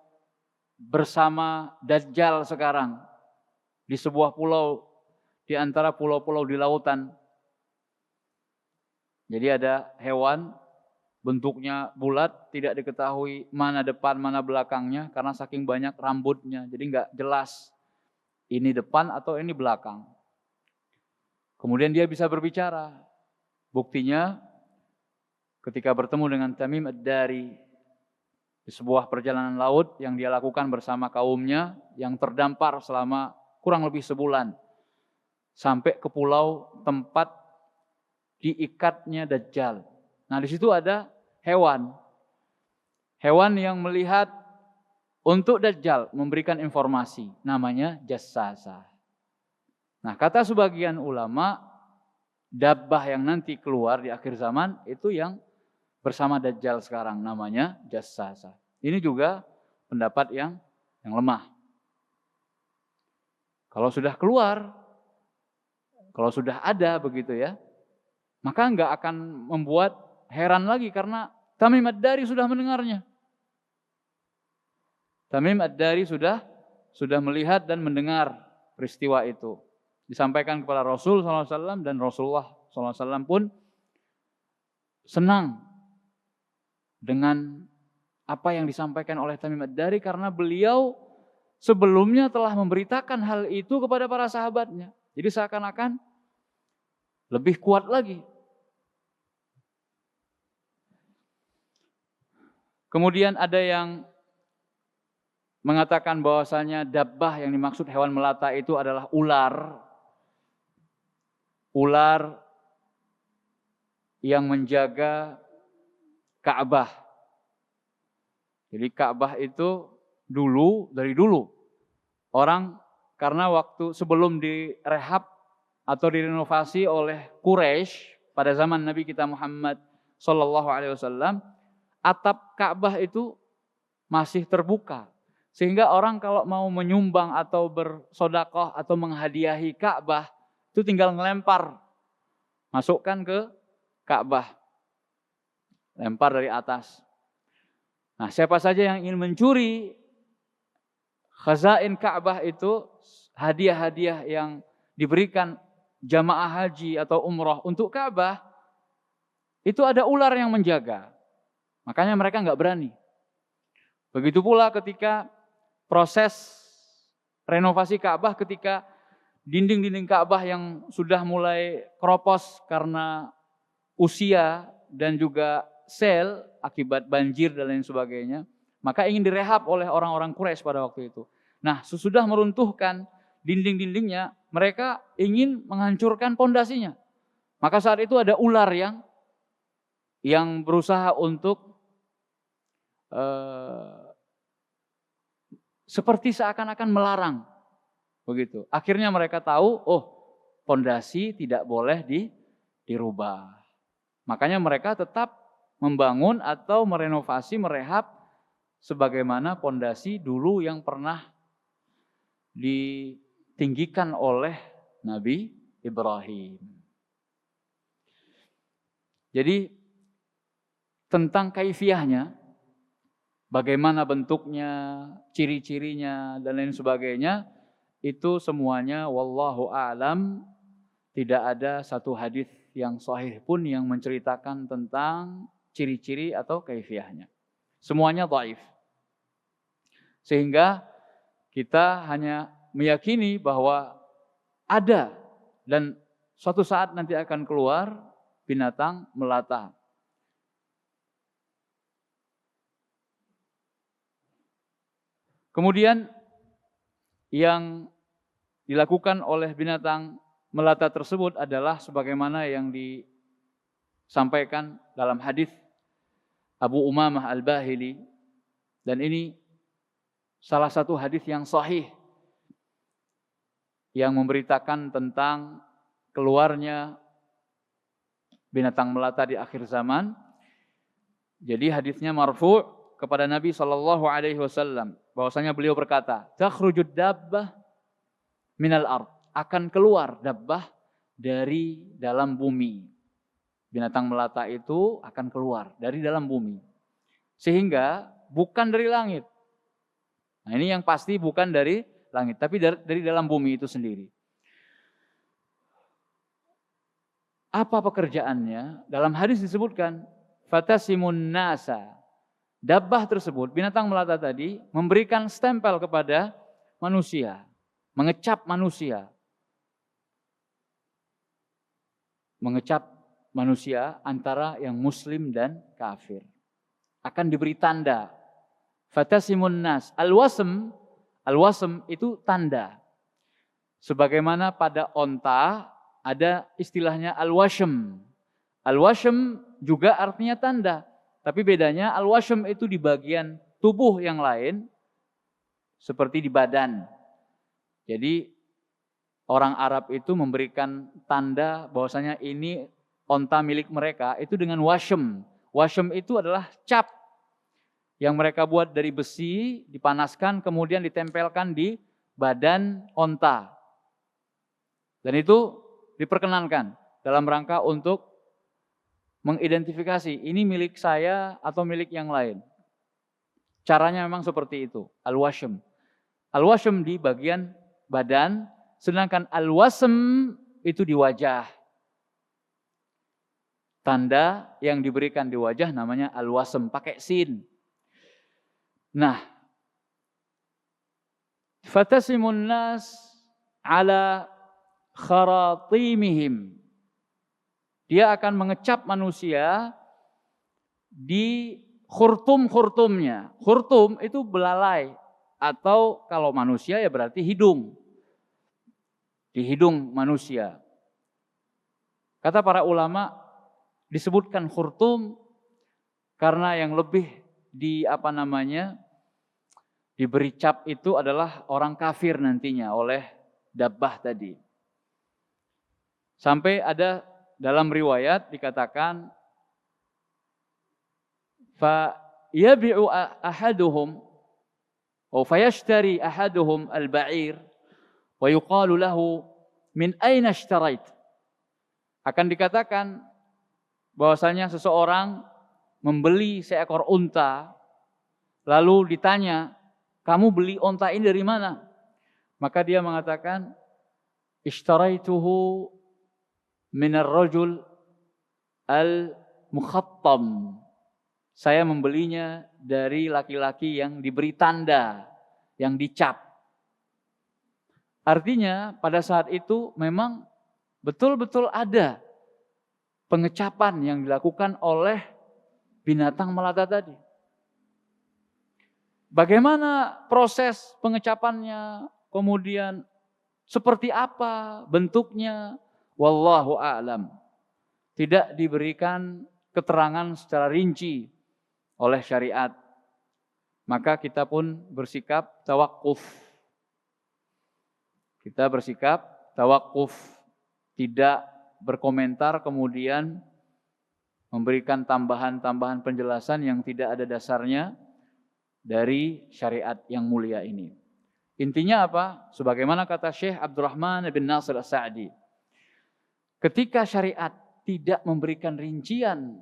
bersama Dajjal sekarang di sebuah pulau di antara pulau-pulau di lautan. Jadi ada hewan bentuknya bulat, tidak diketahui mana depan mana belakangnya karena saking banyak rambutnya. Jadi nggak jelas ini depan atau ini belakang. Kemudian dia bisa berbicara. Buktinya ketika bertemu dengan Tamim Ad-Dari di sebuah perjalanan laut yang dia lakukan bersama kaumnya yang terdampar selama kurang lebih sebulan. Sampai ke pulau tempat diikatnya Dajjal. Nah, di situ ada hewan. Hewan yang melihat untuk Dajjal memberikan informasi. Namanya jassasah. Nah, kata sebagian ulama, dabbah yang nanti keluar di akhir zaman itu yang bersama Dajjal sekarang. Namanya jassasah. Ini juga pendapat yang lemah. Kalau sudah keluar, kalau sudah ada begitu ya, maka enggak akan membuat heran lagi karena Tamim Ad-Dari sudah mendengarnya. Tamim Ad-Dari sudah melihat dan mendengar peristiwa itu. Disampaikan kepada Rasul SAW dan Rasulullah SAW pun senang dengan apa yang disampaikan oleh Tamim Ad-Dari karena beliau sebelumnya telah memberitakan hal itu kepada para sahabatnya. Jadi seakan-akan lebih kuat lagi. Kemudian ada yang mengatakan bahwasanya dabbah yang dimaksud hewan melata itu adalah ular. Ular yang menjaga Ka'bah. Jadi Ka'bah itu dari dulu orang karena waktu sebelum direhab atau direnovasi oleh Quraisy pada zaman Nabi kita Muhammad SAW, atap Ka'bah itu masih terbuka. Sehingga orang kalau mau menyumbang atau bersedekah atau menghadiahi Ka'bah itu tinggal ngelempar. Masukkan ke Ka'bah. Lempar dari atas. Nah, siapa saja yang ingin mencuri khazain Ka'bah itu, hadiah-hadiah yang diberikan jamaah haji atau umrah untuk Ka'bah, itu ada ular yang menjaga. Makanya mereka nggak berani. Begitu pula ketika proses renovasi Ka'bah, ketika dinding-dinding Ka'bah yang sudah mulai keropos karena usia dan juga sel akibat banjir dan lain sebagainya, maka ingin direhab oleh orang-orang Quraisy pada waktu itu. Nah, sesudah meruntuhkan dinding-dindingnya, mereka ingin menghancurkan pondasinya. Maka saat itu ada ular yang berusaha untuk seperti seakan-akan melarang. Begitu. Akhirnya mereka tahu, pondasi tidak boleh dirubah. Makanya mereka tetap membangun atau merenovasi, merehab sebagaimana pondasi dulu yang pernah ditinggikan oleh Nabi Ibrahim. Jadi tentang kaifiyahnya, bagaimana bentuknya, ciri-cirinya dan lain sebagainya, itu semuanya wallahu a'lam, tidak ada satu hadis yang sahih pun yang menceritakan tentang ciri-ciri atau kaifiyahnya. Semuanya dhaif. Sehingga kita hanya meyakini bahwa ada dan suatu saat nanti akan keluar binatang melata. Kemudian yang dilakukan oleh binatang melata tersebut adalah sebagaimana yang disampaikan dalam hadis Abu Umamah Al-Bahili, dan ini salah satu hadis yang sahih yang memberitakan tentang keluarnya binatang melata di akhir zaman. Jadi hadisnya marfu' kepada Nabi SAW. bahwasanya beliau berkata, "Takhrujud dabbah minal ard." Akan keluar dabbah dari dalam bumi. Binatang melata itu akan keluar dari dalam bumi. Sehingga bukan dari langit. Nah, ini yang pasti bukan dari langit, tapi dari dalam bumi itu sendiri. Apa pekerjaannya? Dalam hadis disebutkan, fatasimun nasa. Dabbah tersebut, binatang melata tadi, memberikan stempel kepada manusia, mengecap manusia. Mengecap manusia antara yang muslim dan kafir. Akan diberi tanda. Fatasimun nas. Al-wasm itu tanda. Sebagaimana pada onta ada istilahnya al-washm. Al-washm juga artinya tanda. Tapi bedanya al-washm itu di bagian tubuh yang lain. Seperti di badan. Jadi orang Arab itu memberikan tanda bahwasanya ini onta milik mereka itu dengan washm. Washm itu adalah cap yang mereka buat dari besi, dipanaskan, kemudian ditempelkan di badan onta. Dan itu diperkenankan dalam rangka untuk mengidentifikasi ini milik saya atau milik yang lain. Caranya memang seperti itu, al-washm. Al-washm di bagian badan, sedangkan al-wasm itu di wajah. Tanda yang diberikan di wajah namanya al-wasm, pakai sin. Nah, fatasimun nas ala kharatimihim. Dia akan mengecap manusia di khurtum-khurtumnya. Khurtum itu belalai. Atau kalau manusia ya berarti hidung. Di hidung manusia. Kata para ulama, disebutkan khurtum karena yang lebih diberi cap itu adalah orang kafir nantinya oleh dabbah tadi. Sampai ada dalam riwayat dikatakan fa yabi'u ahaduhum atau fayashtari ahaduhum al-ba'ir wa yuqalu lahu min aina ishtarait. Akan dikatakan bahwasanya seseorang membeli seekor unta lalu ditanya, "Kamu beli unta ini dari mana?" Maka dia mengatakan, "Ishtaraituhu minar rajul al-mukhattam." Saya membelinya dari laki-laki yang diberi tanda, yang dicap. Artinya pada saat itu memang betul-betul ada pengecapan yang dilakukan oleh binatang melata tadi. Bagaimana proses pengecapannya, kemudian seperti apa bentuknya, wallahu a'lam. Tidak diberikan keterangan secara rinci oleh syariat. Maka kita pun bersikap tawakuf. Kita bersikap tawakuf, tidak berkomentar kemudian memberikan tambahan-tambahan penjelasan yang tidak ada dasarnya dari syariat yang mulia ini. Intinya apa? Sebagaimana kata Syekh Abdurrahman bin Nasir As-Sa'di, ketika syariat tidak memberikan rincian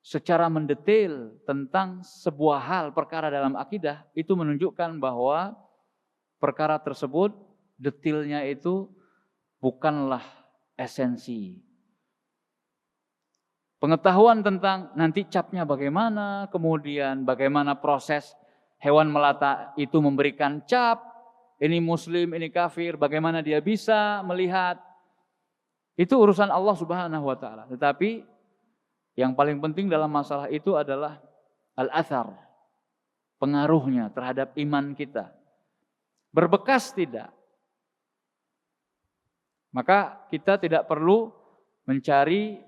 secara mendetail tentang sebuah hal perkara dalam akidah, itu menunjukkan bahwa perkara tersebut detailnya itu bukanlah esensi. Pengetahuan tentang nanti capnya bagaimana, kemudian bagaimana proses hewan melata itu memberikan cap, ini muslim, ini kafir, bagaimana dia bisa melihat, itu urusan Allah Subhanahu wa ta'ala. Tetapi yang paling penting dalam masalah itu adalah al-athar, pengaruhnya terhadap iman kita. Berbekas tidak. Maka kita tidak perlu mencari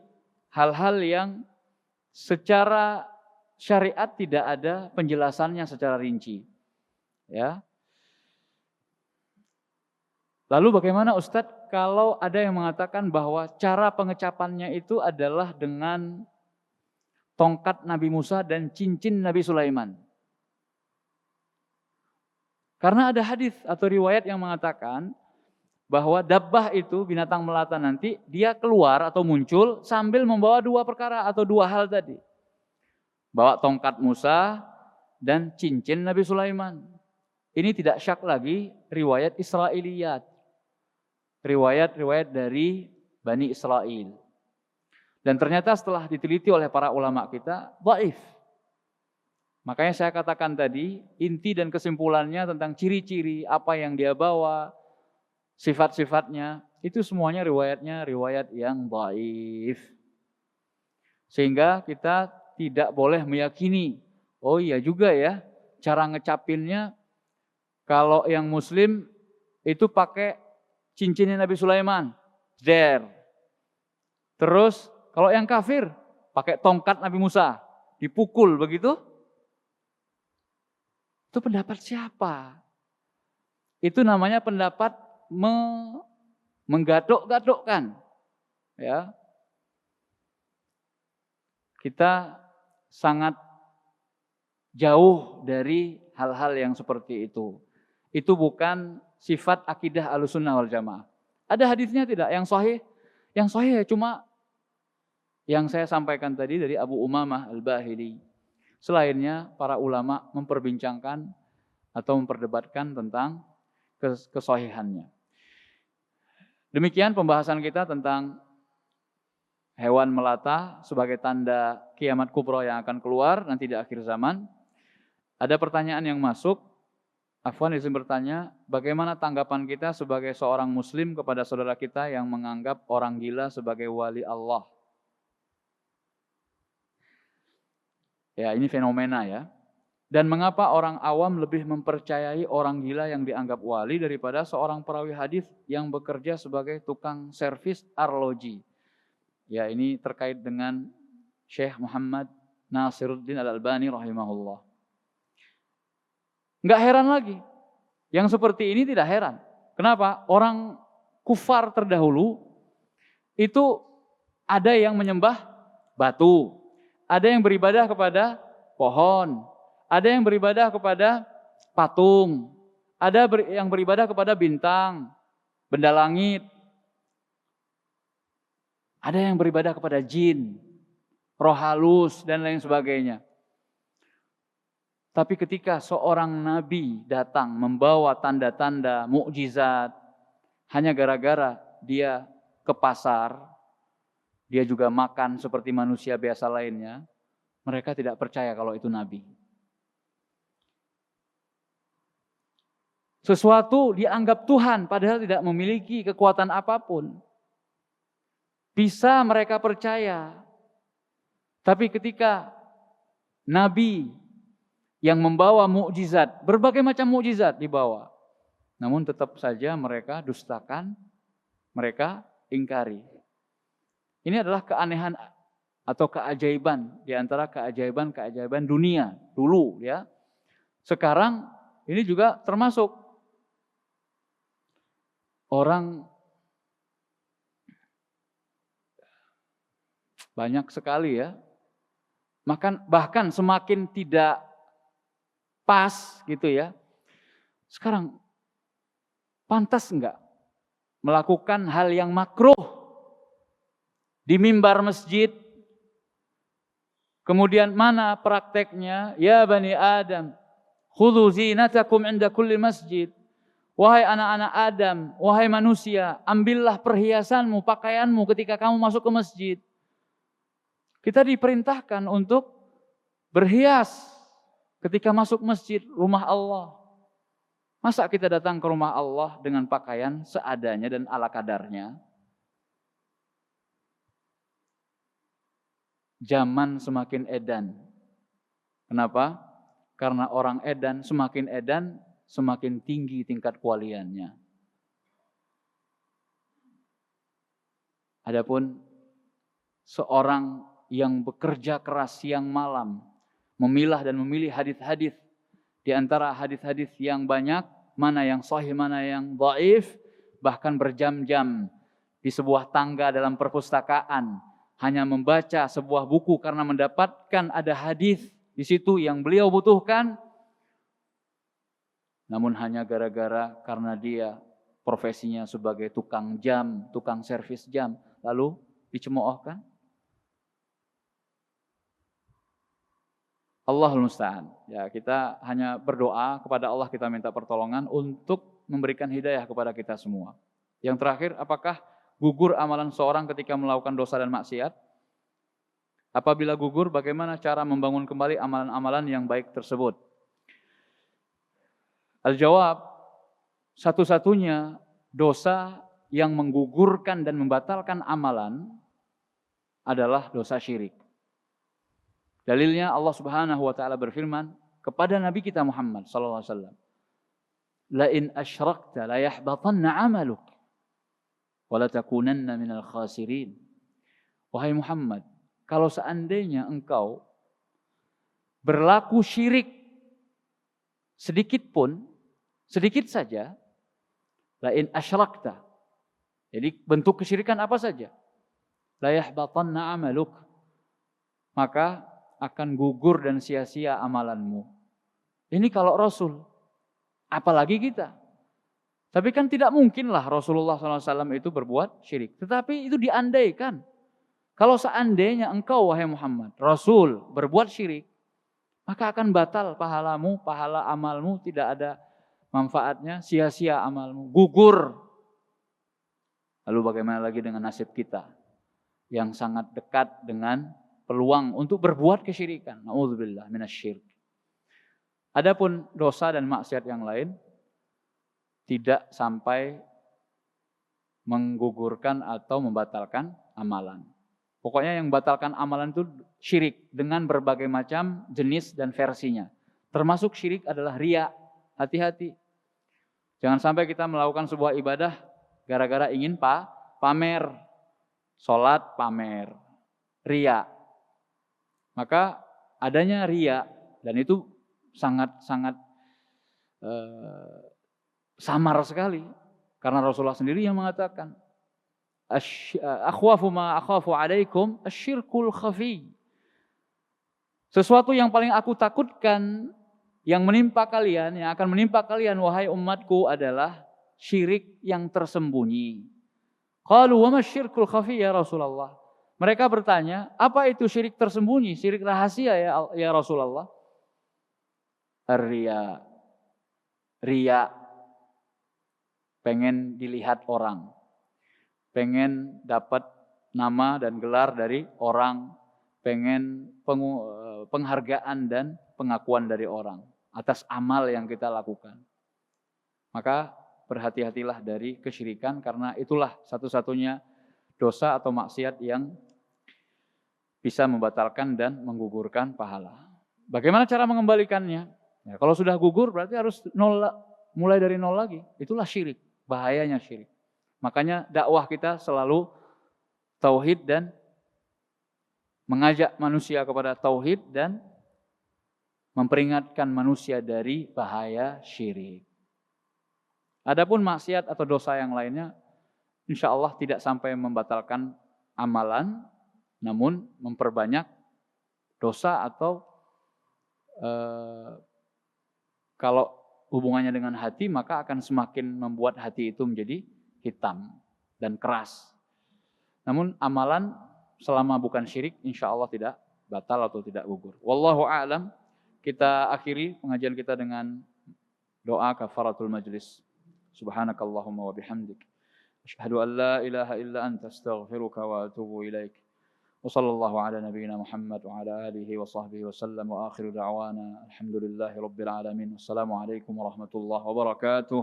hal-hal yang secara syariat tidak ada penjelasannya secara rinci. Ya. Lalu bagaimana Ustadz kalau ada yang mengatakan bahwa cara pengecapannya itu adalah dengan tongkat Nabi Musa dan cincin Nabi Sulaiman? Karena ada hadis atau riwayat yang mengatakan bahwa dabbah itu, binatang melata nanti, dia keluar atau muncul sambil membawa dua perkara atau dua hal tadi. Bawa tongkat Musa dan cincin Nabi Sulaiman. Ini tidak syak lagi riwayat Israiliyat. Riwayat-riwayat dari Bani Israel. Dan ternyata setelah diteliti oleh para ulama kita, dhaif. Makanya saya katakan tadi, inti dan kesimpulannya tentang ciri-ciri apa yang dia bawa, sifat-sifatnya, itu semuanya riwayatnya riwayat yang dhaif. Sehingga kita tidak boleh meyakini, oh iya juga ya, cara ngecapinnya kalau yang muslim itu pakai cincinnya Nabi Sulaiman, terus kalau yang kafir pakai tongkat Nabi Musa, dipukul begitu. Itu pendapat siapa? Itu namanya pendapat menggadok-gadokkan. Ya. Kita sangat jauh dari hal-hal yang seperti itu. Itu bukan sifat akidah Ahlussunnah wal Jamaah. Ada hadisnya tidak yang sahih? Yang sahih cuma yang saya sampaikan tadi dari Abu Umamah Al-Bahili. Selainnya para ulama memperbincangkan atau memperdebatkan tentang kesahihannya. Demikian pembahasan kita tentang hewan melata sebagai tanda kiamat kubra yang akan keluar nanti di akhir zaman. Ada pertanyaan yang masuk. Afwan izin bertanya, bagaimana tanggapan kita sebagai seorang muslim kepada saudara kita yang menganggap orang gila sebagai wali Allah? Ya, ini fenomena ya. Dan mengapa orang awam lebih mempercayai orang gila yang dianggap wali daripada seorang perawi hadis yang bekerja sebagai tukang servis arloji? Ya, ini terkait dengan Syekh Muhammad Nasiruddin Al-Albani rahimahullah. Enggak heran lagi. Yang seperti ini tidak heran. Kenapa? Orang kufar terdahulu itu ada yang menyembah batu, ada yang beribadah kepada pohon, ada yang beribadah kepada patung, ada yang beribadah kepada bintang, benda langit, ada yang beribadah kepada jin, roh halus, dan lain sebagainya. Tapi ketika seorang nabi datang membawa tanda-tanda mukjizat, hanya gara-gara dia ke pasar, dia juga makan seperti manusia biasa lainnya, mereka tidak percaya kalau itu nabi. Sesuatu dianggap Tuhan padahal tidak memiliki kekuatan apapun. Bisa mereka percaya. Tapi ketika nabi yang membawa mukjizat, berbagai macam mukjizat dibawa, namun tetap saja mereka dustakan, mereka ingkari. Ini adalah keanehan atau keajaiban di antara keajaiban-keajaiban dunia dulu ya. Sekarang ini juga termasuk orang banyak sekali ya. Bahkan semakin tidak pas gitu ya. Sekarang pantas enggak melakukan hal yang makruh di mimbar masjid? Kemudian mana prakteknya? Ya Bani Adam, khudhu zinatakum inda kulli masjid. Wahai anak-anak Adam, wahai manusia, ambillah perhiasanmu, pakaianmu ketika kamu masuk ke masjid. Kita diperintahkan untuk berhias ketika masuk masjid, rumah Allah. Masa kita datang ke rumah Allah dengan pakaian seadanya dan ala kadarnya? Zaman semakin edan. Kenapa? Karena orang edan, semakin tinggi tingkat kewaliannya. Adapun seorang yang bekerja keras siang malam, memilah dan memilih hadis-hadis di antara hadis-hadis yang banyak, mana yang sahih, mana yang dhaif, bahkan berjam-jam di sebuah tangga dalam perpustakaan, hanya membaca sebuah buku karena mendapatkan ada hadis di situ yang beliau butuhkan. namun hanya gara-gara karena dia profesinya sebagai tukang jam, tukang servis jam, lalu dicemoohkan? Allahul musta'an. Ya, kita hanya berdoa kepada Allah, kita minta pertolongan untuk memberikan hidayah kepada kita semua. Yang terakhir, apakah gugur amalan seorang ketika melakukan dosa dan maksiat? Apabila gugur, bagaimana cara membangun kembali amalan-amalan yang baik tersebut? Al-jawab, satu-satunya dosa yang menggugurkan dan membatalkan amalan adalah dosa syirik. Dalilnya Allah Subhanahu wa taala berfirman kepada Nabi kita Muhammad sallallahu alaihi wasallam, "La in asyrakta la yahbatanna 'amaluk wa la takunanna minal khasirin." Wahai Muhammad, kalau seandainya engkau berlaku syirik sedikit pun, sedikit saja, la in asyrakta. Jadi bentuk kesyirikan apa saja? La yahbatanna 'amaluk. Maka akan gugur dan sia-sia amalanmu. Ini kalau Rasul, apalagi kita. Tapi kan tidak mungkinlah Rasulullah SAW itu berbuat syirik. Tetapi itu diandaikan. Kalau seandainya engkau, wahai Muhammad, Rasul berbuat syirik, maka akan batal pahalamu, pahala amalmu, tidak ada manfaatnya, sia-sia amalmu, gugur. Lalu bagaimana lagi dengan nasib kita yang sangat dekat dengan peluang untuk berbuat kesyirikan. Na'udzubillah minasyirk. Adapun dosa dan maksiat yang lain tidak sampai menggugurkan atau membatalkan amalan. Pokoknya yang membatalkan amalan itu syirik dengan berbagai macam jenis dan versinya. Termasuk syirik adalah riya. Hati-hati. Jangan sampai kita melakukan sebuah ibadah gara-gara ingin pamer. Salat pamer. Riya. Maka adanya riya, dan itu sangat-sangat samar sekali. Karena Rasulullah sendiri yang mengatakan, akhwafu ma akhafu alaikum asyirkul khafi. Sesuatu yang paling aku takutkan yang menimpa kalian, yang akan menimpa kalian wahai umatku adalah syirik yang tersembunyi. Qalu wa ma syirkul khafi ya Rasulullah? Mereka bertanya, apa itu syirik tersembunyi, syirik rahasia ya Rasulullah? Riya. Riya. Pengen dilihat orang. Pengen dapat nama dan gelar dari orang. Pengen penghargaan dan pengakuan dari orang atas amal yang kita lakukan. Maka berhati-hatilah dari kesyirikan, karena itulah satu-satunya dosa atau maksiat yang bisa membatalkan dan menggugurkan pahala. Bagaimana cara mengembalikannya? Ya, kalau sudah gugur berarti harus mulai dari nol lagi. Itulah syirik, bahayanya syirik. Makanya dakwah kita selalu tauhid dan mengajak manusia kepada tauhid dan memperingatkan manusia dari bahaya syirik. Adapun maksiat atau dosa yang lainnya, insya Allah tidak sampai membatalkan amalan, namun memperbanyak dosa atau kalau hubungannya dengan hati, maka akan semakin membuat hati itu menjadi hitam dan keras. Namun amalan selama bukan syirik, insya Allah tidak batal atau tidak gugur. Wallahu a'lam. Kita akhiri pengajian kita dengan doa kafaratul majlis. Subhanakallahumma wa bihamdik. Asyhadu an la ilaha illa anta astaghfiruka wa atubu ilaik. Wa sallallahu ala nabiyyina Muhammad wa ala alihi wa sahbihi wa sallam wa akhiru da'wana alhamdulillahi rabbil alamin. Wassalamu alaikum warahmatullahi wabarakatuh.